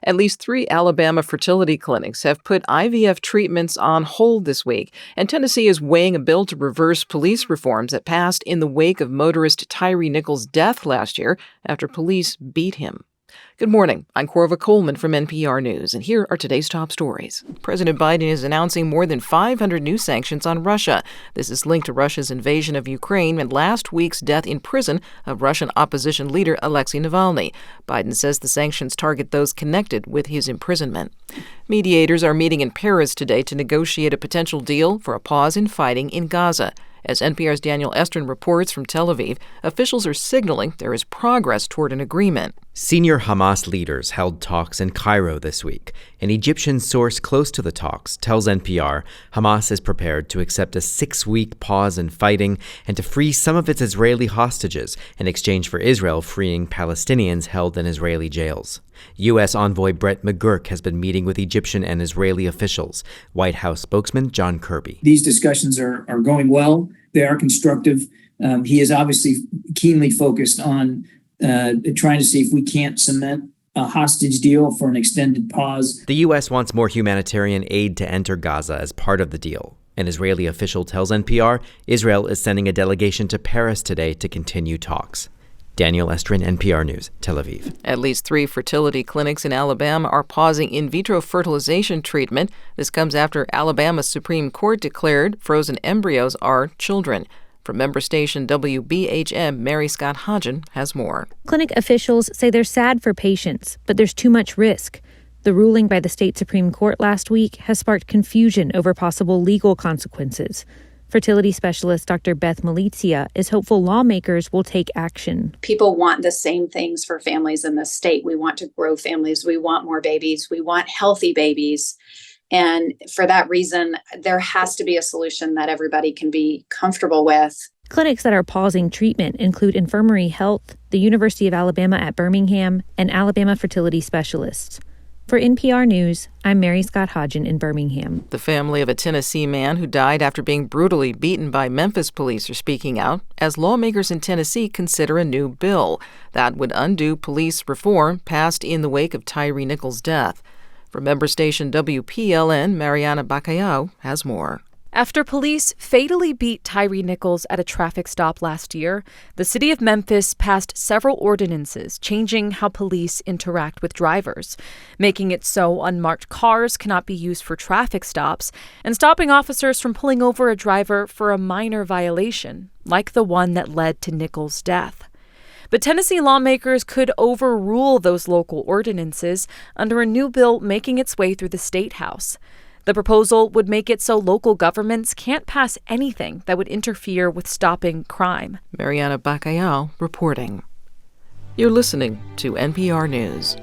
At least 3 Alabama fertility clinics have put IVF treatments on hold this week, and Tennessee is weighing a bill to reverse police reforms that passed in the wake of motorist Tyree Nichols' death last year after police beat him. Good morning. I'm Corva Coleman from NPR News, and here are today's top stories. President Biden is announcing more than 500 new sanctions on Russia. This is linked to Russia's invasion of Ukraine and last week's death in prison of Russian opposition leader Alexei Navalny. Biden says the sanctions target those connected with his imprisonment. Mediators are meeting in Paris today to negotiate a potential deal for a pause in fighting in Gaza. As NPR's Daniel Estrin reports from Tel Aviv, officials are signaling there is progress toward an agreement. Senior Hamas leaders held talks in Cairo this week. An Egyptian source close to the talks tells NPR Hamas is prepared to accept a 6-week pause in fighting and to free some of its Israeli hostages in exchange for Israel freeing Palestinians held in Israeli jails. U.S. envoy Brett McGurk has been meeting with Egyptian and Israeli officials. White House spokesman John Kirby. These discussions are going well. They are constructive. He is obviously keenly focused on trying to see if we can't cement a hostage deal for an extended pause. The U.S. wants more humanitarian aid to enter Gaza as part of the deal. An Israeli official tells NPR Israel is sending a delegation to Paris today to continue talks. Daniel Estrin, NPR News, Tel Aviv. At least 3 fertility clinics in Alabama are pausing in vitro fertilization treatment. This comes after Alabama's Supreme Court declared frozen embryos are children. From member station WBHM, Mary Scott Hodgen has more. Clinic officials say they're sad for patients, but there's too much risk. The ruling by the state Supreme Court last week has sparked confusion over possible legal consequences. Fertility specialist Dr. Beth Malizia is hopeful lawmakers will take action. People want the same things for families in this state. We want to grow families. We want more babies. We want healthy babies. And for that reason, there has to be a solution that everybody can be comfortable with. Clinics that are pausing treatment include Infirmary Health, the University of Alabama at Birmingham, and Alabama Fertility Specialists. For NPR News, I'm Mary Scott Hodgen in Birmingham. The family of a Tennessee man who died after being brutally beaten by Memphis police are speaking out as lawmakers in Tennessee consider a new bill that would undo police reform passed in the wake of Tyree Nichols' death. From member station WPLN, Mariana Bacallao has more. After police fatally beat Tyree Nichols at a traffic stop last year, the city of Memphis passed several ordinances changing how police interact with drivers, making it so unmarked cars cannot be used for traffic stops, and stopping officers from pulling over a driver for a minor violation, like the one that led to Nichols' death. But Tennessee lawmakers could overrule those local ordinances under a new bill making its way through the State House. The proposal would make it so local governments can't pass anything that would interfere with stopping crime. Mariana Bacallao reporting. You're listening to NPR News.